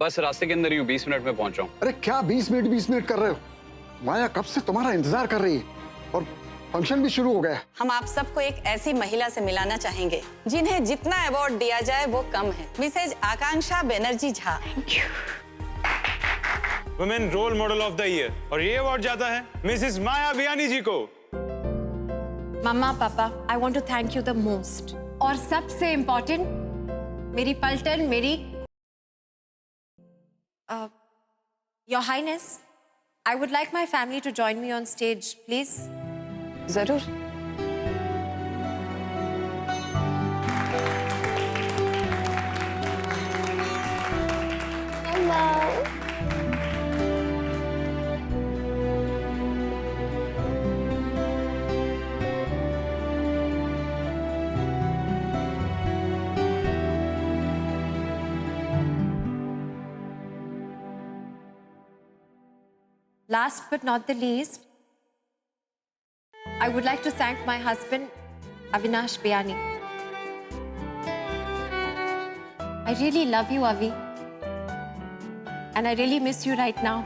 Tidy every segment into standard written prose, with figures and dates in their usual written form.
बस रास्ते के अंदर ही हूँ, 20 मिनट में पहुंच रहा हूँ। अरे क्या 20 मिनट कर रहे हो? माया कब से तुम्हारा इंतजार कर रही है और फंक्शन भी शुरू हो गया। हम आप सबको एक ऐसी महिला से मिलाना चाहेंगे जिन्हें जितना अवार्ड दिया जाए वो कम है। Mrs Akanksha Banerjee Jha. Women role model of the year, और ये अवार्ड जाता है मिसेस माया बियानी जी को। मम्मा पापा, I want to thank you the most. और सबसे इम्पोर्टेंट, मेरी पलटन, मेरी your highness, I would like my family to join me on stage please. जरूर। Last but not the least, I would like to thank my husband, Avinash Biyani. I really love you, Avi. And I really miss you right now.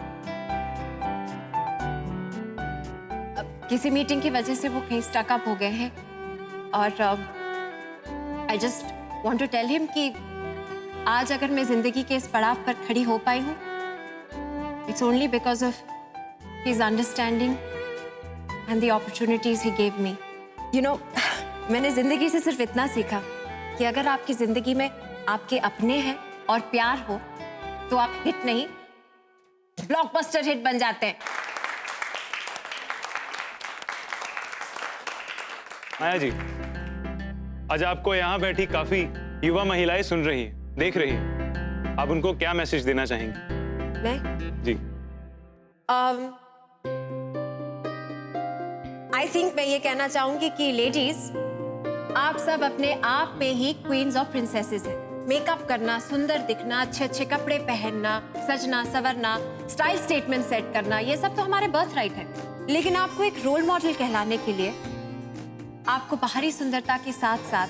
किसी meeting की वजह से वो कहीं stuck up हो गए हैं और I just want to tell him कि आज अगर मैं जिंदगी के इस पड़ाव पर खड़ी हो पाई हूँ, it's only because of his understanding and the opportunities he gave me. You know, मैंने जिंदगी से सिर्फ इतना सीखा कि अगर आपकी जिंदगी में आपके अपने हैं और प्यार हो तो आप हिट नहीं, ब्लॉकबस्टर हिट बन जाते हैं। माया जी, आज आपको यहाँ बैठी काफी युवा महिलाएं सुन रही है, देख रही है। आप उनको क्या मैसेज देना चाहेंगी? मैं जी आई थिंक मैं ये कहना चाहूंगी कि लेडीज, आप सब अपने आप में ही क्वींस और प्रिंसेसेस हैं। मेकअप करना, सुंदर दिखना, अच्छे अच्छे कपड़े पहनना, सजना संवरना, स्टाइल स्टेटमेंट सेट करना, ये सब तो हमारे बर्थ राइट है। लेकिन आपको एक रोल मॉडल कहलाने के लिए आपको बाहरी सुंदरता के साथ साथ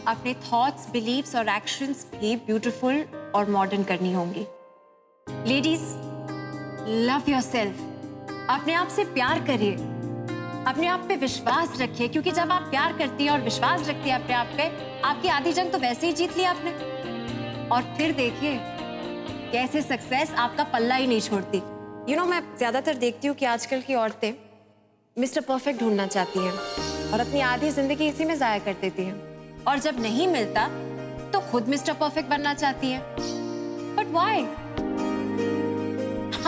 अपने थॉट्स, बिलीव्स और एक्शंस भी ब्यूटीफुल और मॉडर्न करनी होंगी। Ladies, love yourself. अपने आप से प्यार करिए, अपने आप पे विश्वास रखिए, क्योंकि जब आप प्यार करती हैं और विश्वास रखती हैं अपने आप पे, आपकी आधी जंग तो वैसे ही जीत ली आपने। और फिर देखिए कैसे सक्सेस आपका पल्ला ही नहीं छोड़ती। यू नो, मैं ज्यादातर देखती हूँ कि आजकल की औरतें मिस्टर परफेक्ट ढूंढना चाहती हैं और अपनी आधी जिंदगी इसी में जाया कर देती हैं, और जब नहीं मिलता तो खुद मिस्टर परफेक्ट बनना चाहती हैं। But why?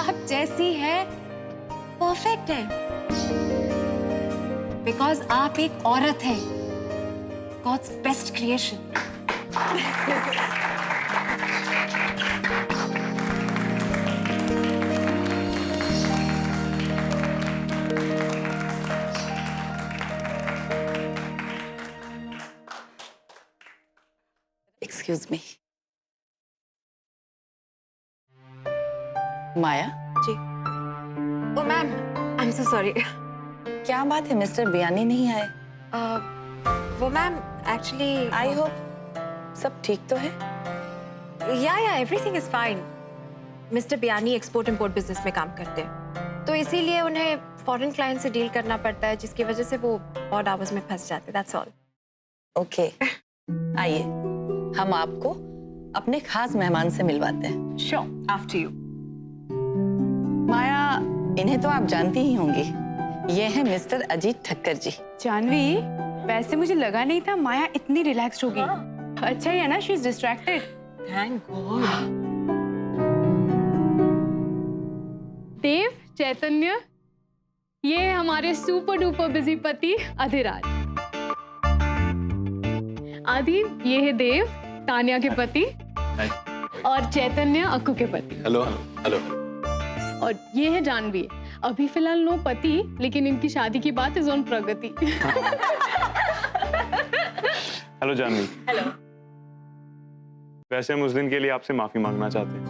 आप जैसी है परफेक्ट है बिकॉज आप एक औरत है, God's best creation. Excuse me. Maya ji. Oh ma'am, I am so sorry. क्या बात है, मिस्टर बियानी नहीं आए? वो मैम एक्चुअली आई होप सब ठीक तो है? या everything is fine. Mister Biyani export import business में काम करते हैं, तो इसीलिए उन्हें फॉरेन क्लाइंट से डील करना पड़ता है, जिसकी वजह से वो ऑड आवर्स में फंस जाते हैं। That's all. ओके, आइए हम आपको अपने खास मेहमान से मिलवाते हैं। Sure, after you. माया, इन्हें तो आप जानती ही होंगी, ये है मिस्टर अजीत ठक्कर जी। जानवी, वैसे मुझे लगा नहीं था माया इतनी रिलैक्स्ड होगी। अच्छा ही है ना, she is distracted. Thank god. Dev, Chaitanya, ये हमारे सुपर डुपर बिजी पति अधिराज। आदि, ये है देव, तान्या के पति, और चैतन्य, अक्कू के पति। Hello hello. और ये है जानवी, अभी फिलहाल नो पति, लेकिन इनकी शादी की बात is on Pragati. Hello Janhvi. Hello. वैसे हम उस दिन के लिए आपसे माफी मांगना चाहते हैं।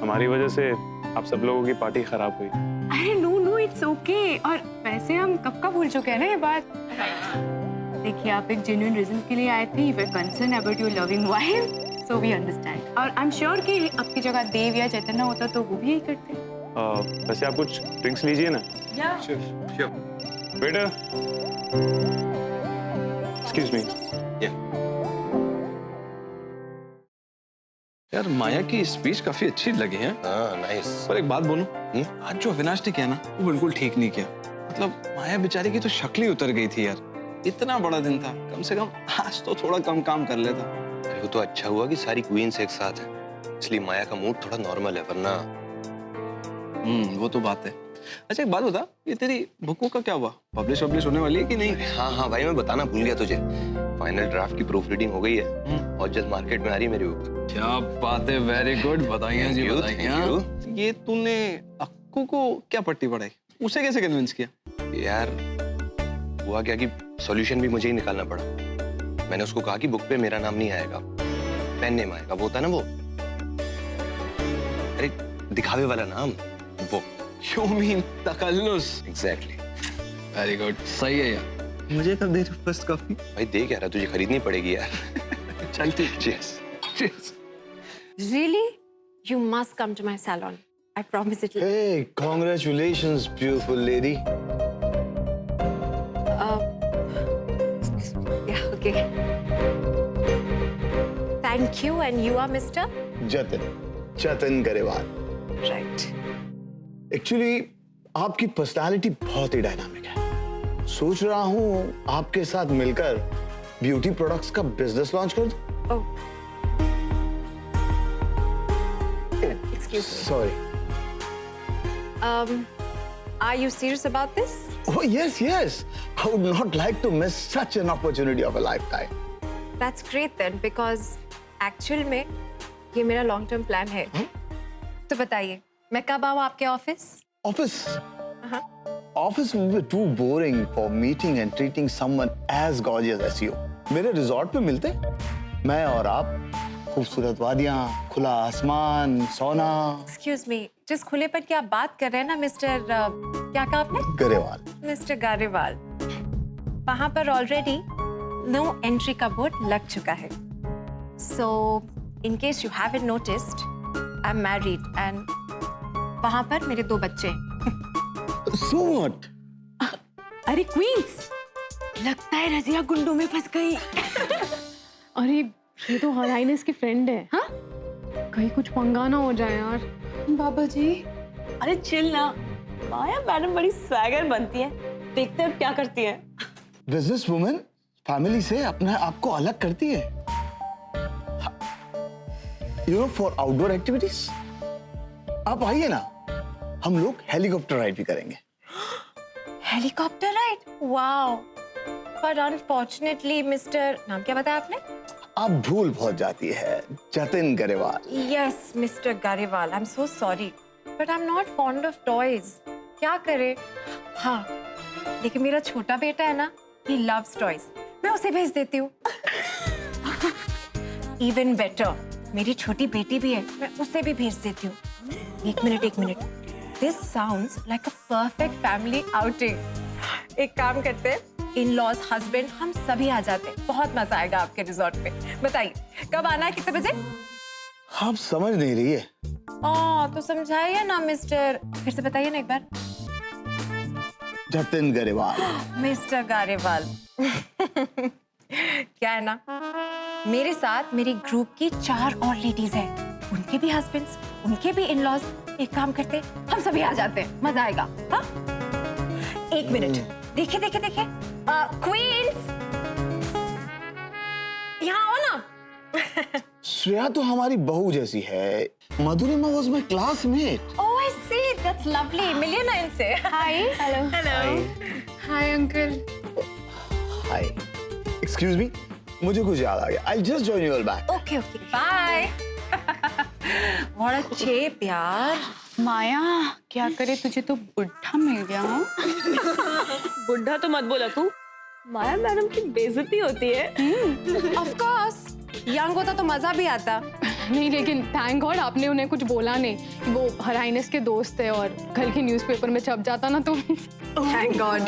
हमारी वजह से आप सब लोगों की पार्टी खराब हुई। अरे नो, इट्स ओके। और वैसे हम कब का भूल चुके हैं ना ये बात। देखिए, आप एक जेन्युइन रीजन के लिए आए थे। You were concern about your loving wife, so we understand. और आई एम श्योर कि आपकी जगह देव या चैतन्य होता तो वो भी यही करते। वैसे आप कुछ ड्रिंक्स लीजिए ना। Waiter, excuse me. यार माया की स्पीच काफी अच्छी लगी है। हाँ नाइस। पर एक बात बोलूं, आज जो अविनाश ने किया ना वो बिल्कुल ठीक नहीं किया। मतलब माया बेचारी की तो शक्ल ही उतर गई थी यार। इतना बड़ा दिन था, कम से कम आज तो थोड़ा कम काम कर लेता। अरे वो तो अच्छा हुआ कि सारी क्वींस एक साथ है, इसलिए माया का मूड थोड़ा नॉर्मल है, वरना वो तो बात है। अच्छा एक बात बता, ये तेरी बुक का क्या हुआ? पब्लिश होने वाली है कि नहीं? हाँ हाँ भाई, मैं बताना भूल गया तुझे। फाइनल ड्राफ्ट की प्रूफ रीडिंग हो गई है और जल्द मार्केट में आ रही है मेरी बुक। क्या बात है, वेरी गुड, बधाइयां जी, बधाइयां। ये तूने अक्कू को क्या पट्टी पढ़ाई? उसे कैसे कन्विंस किया? यार हुआ क्या कि सॉल्यूशन भी मुझे ही निकालना पड़ा। मैंने उसको कहा कि बुक पे मेरा नाम नहीं आएगा, पेन नेम आएगा। वो होता ना वो, अरे दिखावे वाला नाम, वो। You mean तकल्लुस? एग्जैक्टली। वेरी गुड, सही है यार। मुझे कब दे रहे हो फर्स्ट कॉफी? भाई दे क्या रहा, तुझे खरीदनी पड़ेगी यार। चल ठीक। Cheers. Cheers. Really? You must come to my salon. I promise it. Hey, congratulations, beautiful lady. Yeah, okay. Thank you, and you are Mr. Jatin Grewal. Right. Actually आपकी पर्सनालिटी बहुत ही डायनामिक है। सोच रहा हूँ आपके साथ मिलकर ब्यूटी प्रोडक्ट्स का बिजनेस लॉन्च कर दूं। Oh. Excuse me. Sorry. Are you serious about this? Oh yes, yes. I would not like to miss such an opportunity of a lifetime. That's great then, because actual में ये मेरा long term plan है। तो बताइए, मैं कब आऊँ आपके office? Office. Office will be too boring for meeting and treating someone as gorgeous as you. मेरे रिजॉर्ट पे मिलते, मैं और आप, खूबसूरत वादियाँ, खुला आसमान, सोना। Excuse me, जिस खुलेपन की आप बात कर रहे हैं ना मिस्टर क्या कहा आपने? गरेवाल। मिस्टर गारेवाल, वहाँ पर ऑलरेडी नो एंट्री का बोर्ड लग चुका है। So in case you haven't noticed, I'm married and वहाँ पर मेरे 2 बच्चे हैं। So what? अरे क्वींस, लगता है रजिया गुंडों में फंस गई। अरे ये तो हर हाइनेस की फ्रेंड है। हाँ, कहीं कुछ पंगा ना हो जाए यार। बाबा जी, अरे चिल ना। माया मैडम बड़ी स्वैगर बनती है, देखते हैं अब क्या करती है। बिजनेस वुमेन फैमिली से अपने आप को अलग करती है। You know, for outdoor activities आप आइए ना, हम लोग हेलीकॉप्टर राइड भी करेंगे। Helicopter ride? वाओ, पर अनफॉर्चुनेटली मिस्टर, नाम क्या बताया आपने? आप भूल बहुत जाती है, Jatin Garewal. Yes mister Garewal, I am so sorry, but I am not fond of toys. क्या करे? हाँ, लेकिन मेरा छोटा बेटा है ना, ही लव्स टॉयज, मैं उसे भेज देती हूँ। इवन बेटर, मेरी छोटी बेटी भी है, मैं उसे भी भेज देती हूँ। एक minute, this sounds like a perfect family outing. एक काम करते हैं, इन लॉज, हस्बैंड, हम सभी आ जाते हैं, बहुत मजा आएगा आपके रिजॉर्ट पे। बताइए कब आना है, कितने बजे? आप समझ नहीं रही है। तो समझाइए ना मिस्टर, फिर से बताइए ना एक बार। जतिन गरेवाल। मिस्टर गारेवाल। क्या है ना, मेरे साथ मेरी ग्रुप की 4 और लेडीज हैं, उनके भी हस्बैंड्स, उनके भी इन लॉज। एक काम करते, हम सभी आ जाते हैं, मजा आएगा। हाँ, एक मिनट, देखिए क्वींस, यहाँ आओ ना। श्रेया तो हमारी बहू जैसी है। Madhurima was my classmate. Oh I see, that's lovely. मिलिए ना इनसे। Hi. Hello. Hi uncle. Hi, excuse me, मुझे कुछ याद आ गया। I just join you back. Okay, bye. What a cheap यार। माया, क्या करे, तुझे तो बुढ़ा मिल गया। बुढ़ा तो मत बोला तू, माया मैडम की बेइज्जती होती है। ऑफ कोर्स, यंग होता तो मजा भी आता। नहीं, लेकिन थैंक गॉड आपने उन्हें कुछ बोला नहीं। वो हर हाइनेस के दोस्त है और कल के न्यूज़पेपर में छप जाता ना तो। Thank God.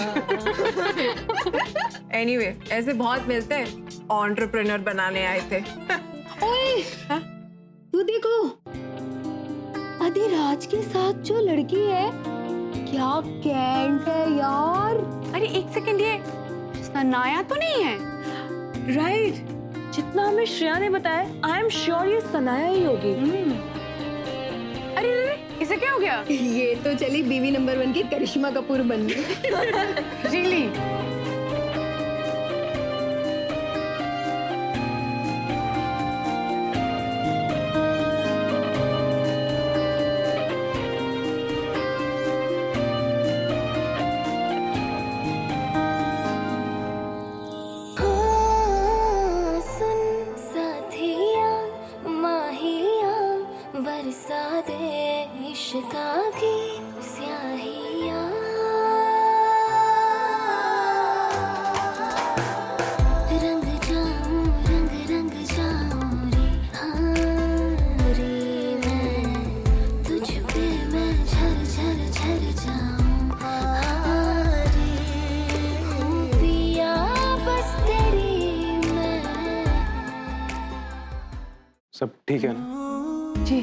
एनीवे, ऐसे बहुत मिलते हैं, एंटरप्रेन्योर बनाने आए थे। ओए तू देखो, अधिराज के साथ जो लड़की है क्या कैंट है यार। अरे एक सेकंड, ये सनाया तो नहीं है? राइट, जितना हमें श्रेया ने बताया, आई एम श्योर ये सनाया ही होगी। अरे अरे इसे क्या हो गया? ये तो चली बीवी नंबर 1 की करिश्मा कपूर बन गई। रियली? सब ठीक है ना? जी।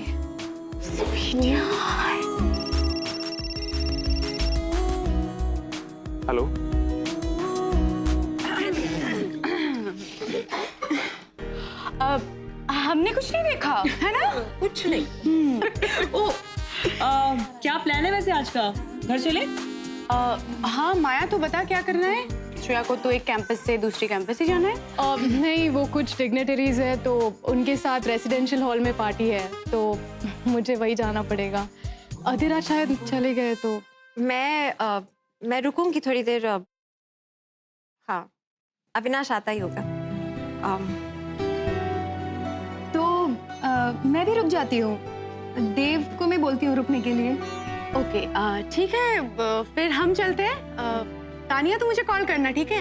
हेलो। हमने कुछ नहीं देखा है ना? कुछ नहीं। ओ, क्या प्लान है वैसे आज का? घर चले? हाँ माया, तो बता क्या करना है? श्रेया को तो एक कैंपस से दूसरी कैंपस ही जाना है। नहीं, वो कुछ डिग्नेटरीज है तो उनके साथ रेसिडेंशियल हॉल में पार्टी है, तो मुझे वही जाना पड़ेगा। अधिराज शायद चले गए तो मैं रुकूंगी थोड़ी देर। हाँ, अविनाश आता ही होगा। तो मैं भी रुक जाती हूँ। देव को मैं बोलती हूँ रुकने के लिए। ओके ठीक है, फिर हम चलते हैं। तानिया, तो मुझे कॉल करना, ठीक है?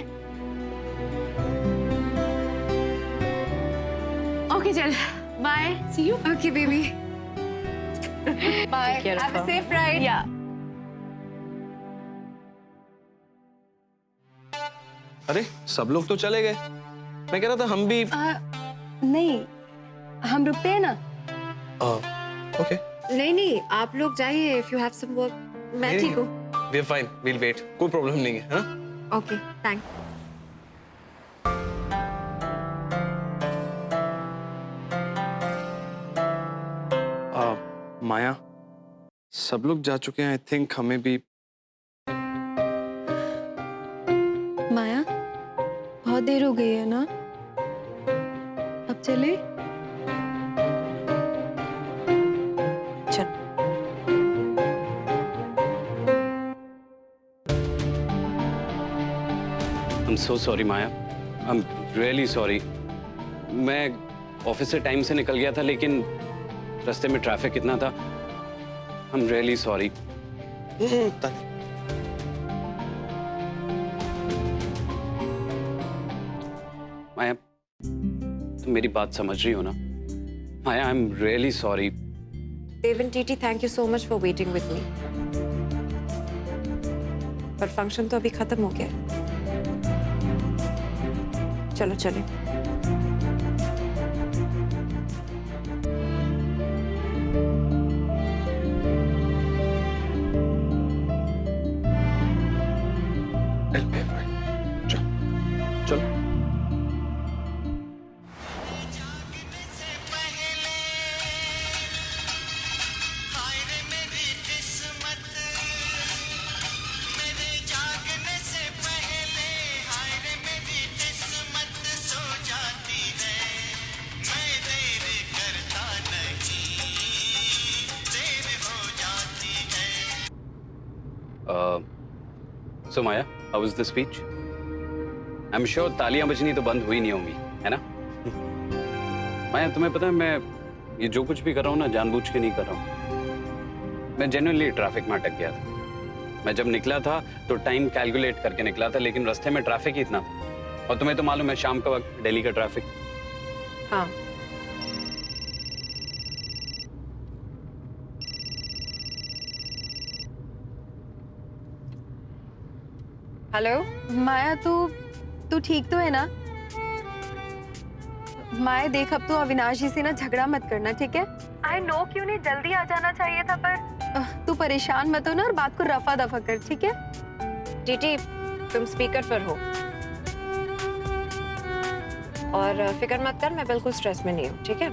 ओके चल, bye, see you. Okay baby, bye, have a safe ride. या अरे सब लोग तो चले गए, मैं कह रहा था हम भी। नहीं, हम रुकते हैं ना। ओके। नहीं, आप लोग जाइए। If you have some work, मैं ठीक हूँ। We are fine, we'll wait, कोई प्रॉब्लम नहीं है ना? Okay, thank. माया, सब लोग जा चुके हैं, आई थिंक हमें भी। माया, बहुत देर हो गई है ना, अब चले? चल। I'm so sorry Maya, I'm really sorry। मैं ऑफिस से टाइम से निकल गया था, लेकिन रास्ते में ट्रैफिक इतना था। I'm really sorry। माया, तुम मेरी बात समझ रही हो ना? माया, I'm really sorry। Dev and Titi, thank you so much for waiting with me। पर फंक्शन तो अभी खत्म हो गया है। चलो चले। चलो। So Maya, how was the speech? I'm sure तालियां बजनी तो बंद हुई नहीं होंगी, है ना? माया, तुम्हें पता है मैं ये जो कुछ भी कर रहा हूँ ना, जानबूझ के नहीं कर रहा हूँ। मैं जेन्युइनली ट्रैफिक में अटक गया था। मैं जब निकला था तो टाइम कैलकुलेट करके निकला था, लेकिन रास्ते में ट्रैफिक ही इतना था। और तुम्हें तो मालूम है शाम का वक्त दिल्ली का ट्रैफिक। हाँ। हेलो माया, तू ठीक तो है ना? माए देख, अब तो अविनाश जी से ना झगड़ा मत करना, ठीक है? आई नो कि उन्हें जल्दी आ जाना चाहिए था, पर तू परेशान मत हो ना और बात को रफा दफा कर, ठीक है? टीटी, तुम स्पीकर पर हो और फिक्र मत कर, मैं बिल्कुल स्ट्रेस में नहीं हूँ, ठीक है?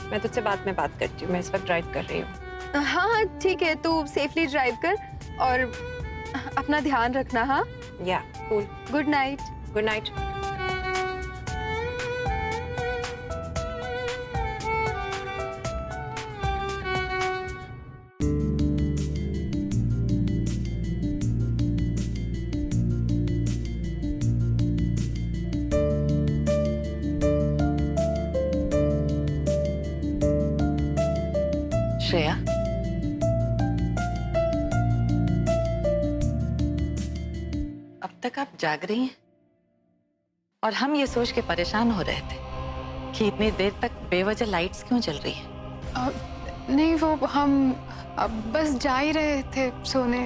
मैं तुझसे बाद में बात करती हूँ, मैं इस वक्त ड्राइव कर रही हूँ। हाँ ठीक है, तू सेफली ड्राइव कर और अपना ध्यान रखना। हाँ, या cool. Good night. Good night. Shreya, अब तक आप जाग रही हैं और हम ये सोच के परेशान हो रहे थे कि इतनी देर तक बेवजह लाइट्स क्यों जल रही है। नहीं, वो हम बस जा ही रहे थे सोने।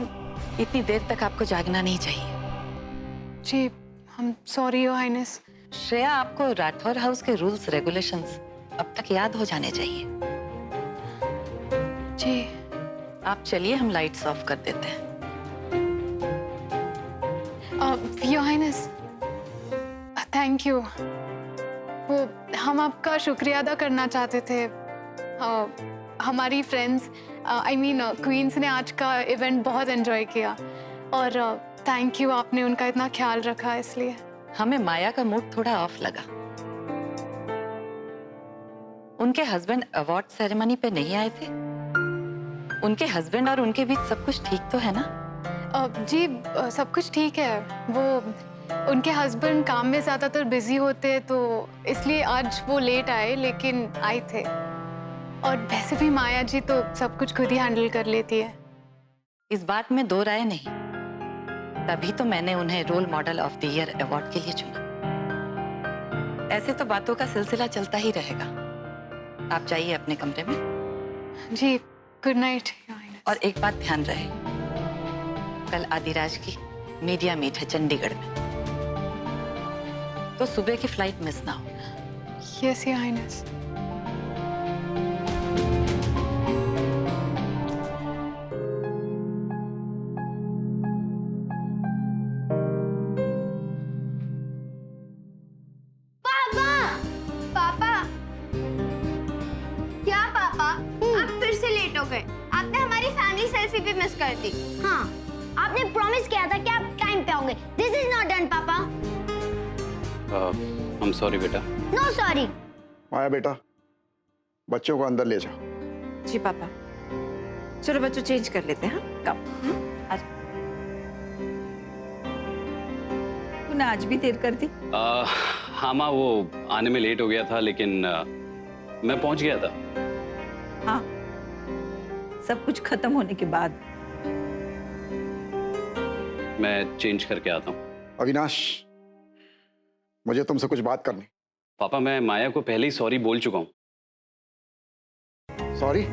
इतनी देर तक आपको जागना नहीं चाहिए। जी, हम सॉरी योर हाइनेस। श्रेया, आपको राठौर हाउस के रूल्स रेगुलेशंस अब तक याद हो जाने चाहिए। जी। आप चलिए, हम लाइट्स ऑफ कर देते हैं। Your highness, thank you. वो हम आपका शुक्रिया अदा करना चाहते थे। हमारी फ्रेंड्स, आई मीन क्वींस ने आज का इवेंट बहुत एंजॉय किया और थैंक यू, आपने उनका इतना ख्याल रखा, इसलिए। हमें माया का मूड थोड़ा ऑफ लगा। उनके हस्बैंड अवार्ड सेरेमनी पे नहीं आए थे। उनके हस्बैंड और उनके बीच सब कुछ ठीक तो है ना? जी, सब कुछ ठीक है। वो उनके हस्बैंड काम में ज़्यादातर बिजी होते हैं, तो इसलिए आज वो लेट आए, लेकिन आए थे। और वैसे भी माया जी तो सब कुछ खुद ही हैंडल कर लेती है। इस बात में दो राय नहीं, तभी तो मैंने उन्हें role model of the year award के लिए चुना। ऐसे तो बातों का सिलसिला चलता ही रहेगा। आप जाइए अपने कमरे में। जी, गुड नाइट। और एक बात ध्यान रहे, कल आदिराज की मीडिया मीट है चंडीगढ़ में, तो सुबह की फ्लाइट मिस ना हो। Yes your highness. पापा, क्या पापा? आप फिर से लेट हो गए। आपने हमारी फैमिली सेल्फी भी मिस कर दी। हाँ, आपने प्रॉमिस किया था कि आप टाइम पे आओगे। This is not done papa. I am sorry बेटा। No sorry. माया बेटा, बच्चों को अंदर ले जाओ। जी पापा। चलो बच्चों, चेंज कर लेते हैं। हाँ, कब? तूने आज भी देर कर दी। हाँ माँ, वो आने में लेट हो गया था, लेकिन मैं पहुंच गया था। हाँ, सब कुछ खत्म होने के बाद। मैं चेंज करके आता हूँ। अविनाश, मुझे तुमसे कुछ बात करनी। पापा, मैं माया को पहले ही सॉरी बोल चुका हूँ। सॉरी?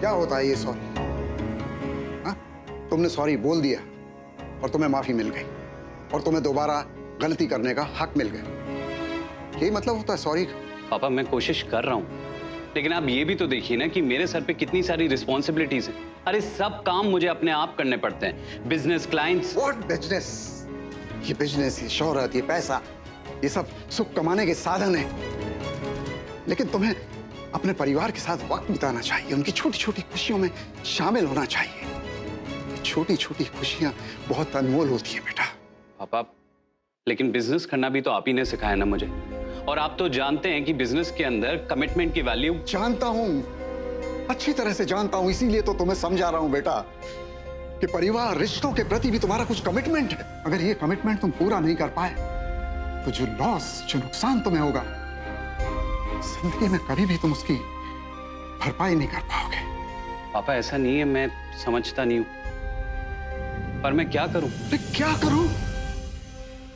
क्या होता है ये सॉरी? हाँ, तुमने सॉरी बोल दिया और तुम्हें माफी मिल गई और तुम्हें दोबारा गलती करने का हक मिल गया। यही मतलब होता है सॉरी का? पापा, मैं कोशिश कर रहा हूँ, लेकिन आप ये भी तो देखिए ना कि मेरे सर पे कितनी सारी रिस्पॉन्सिबिलिटीज हैं। अरे सब काम मुझे अपने आप करने पड़ते हैं। Business, clients. What business? ये बिजनेस, ये शोहरत, ये पैसा, ये सब सुख कमाने के साधन है, लेकिन तुम्हें अपने परिवार के साथ वक्त बिताना चाहिए, उनकी छोटी छोटी खुशियों में शामिल होना चाहिए। छोटी छोटी खुशियां बहुत अनमोल होती है बेटा। पापा, लेकिन बिजनेस करना भी तो आप ही ने सिखाया ना मुझे, और आप तो जानते हैं कि बिजनेस के अंदर कमिटमेंट की वैल्यू। जानता हूं, अच्छी तरह से जानता हूं, इसीलिए तो तुम्हें समझा रहा हूं बेटा कि परिवार, रिश्तों के प्रति भी तुम्हारा कुछ कमिटमेंट है। अगर ये कमिटमेंट तुम पूरा नहीं कर पाए तो जो लॉस, जो नुकसान तुम्हें होगा, जिंदगी में कभी भी तुम उसकी भरपाई नहीं कर पाओगे। पापा, ऐसा नहीं है, मैं समझता नहीं हूं, पर मैं क्या करूं? क्या करूं?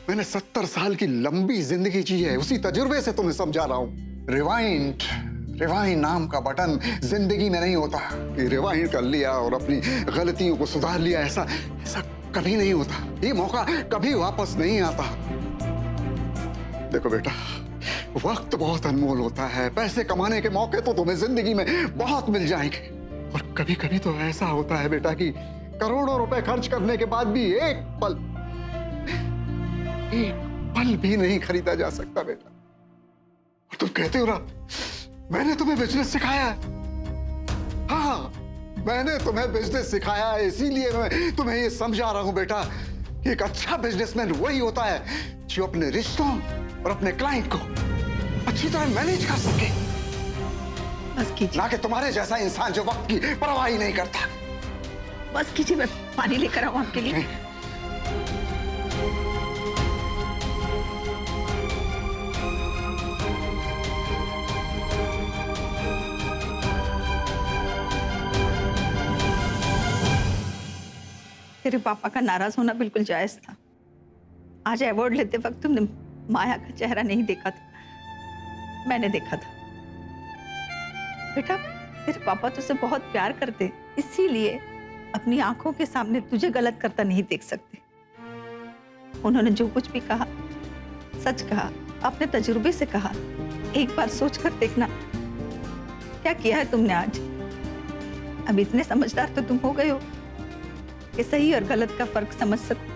मैंने 70 साल की लंबी जिंदगी जी है, उसी तजुर्बे से तुम्हें समझा रहा हूं। रिवाइंड नाम का बटन जिंदगी में नहीं होता कि रिवाइंड कर लिया और अपनी गलतियों को सुधार लिया। ऐसा कभी नहीं होता। ये मौका कभी वापस नहीं आता। देखो बेटा, वक्त बहुत अनमोल होता है। पैसे कमाने के मौके तो तुम्हें जिंदगी में बहुत मिल जाएंगे, और कभी कभी तो ऐसा होता है बेटा कि करोड़ों रुपए खर्च करने के बाद भी एक पल भी नहीं खरीदा जा सकता बेटा। और तुम कहते हो ना, मैंने तुम्हें बिजनेस सिखाया है। हाँ, मैंने तुम्हें बिजनेस सिखाया है, इसीलिए मैं तुम्हें ये समझा रहा हूं बेटा कि एक अच्छा बिजनेसमैन वही होता है जो अपने रिश्तों और अपने क्लाइंट को अच्छी तरह मैनेज कर सके। बस कीजिए, ना कि तुम्हारे जैसा इंसान जो वक्त की परवाह ही नहीं करता। बस कीजिए, मैं पानी लेकर आऊं आपके लिए। तेरे पापा का नाराज होना बिल्कुल जायज था। आज अवार्ड लेते वक्त तुमने माया का चेहरा नहीं देखा था, मैंने देखा था। बेटा, तेरे पापा तुझसे बहुत प्यार करते, इसीलिए अपनी आंखों के सामने तुझे गलत करता नहीं देख सकते। उन्होंने जो कुछ भी कहा सच कहा, अपने तजुर्बे से कहा। एक बार सोच कर देखना क्या किया है तुमने आज। अब इतने समझदार तो तुम हो गए हो कि सही और गलत का फर्क समझ सकते।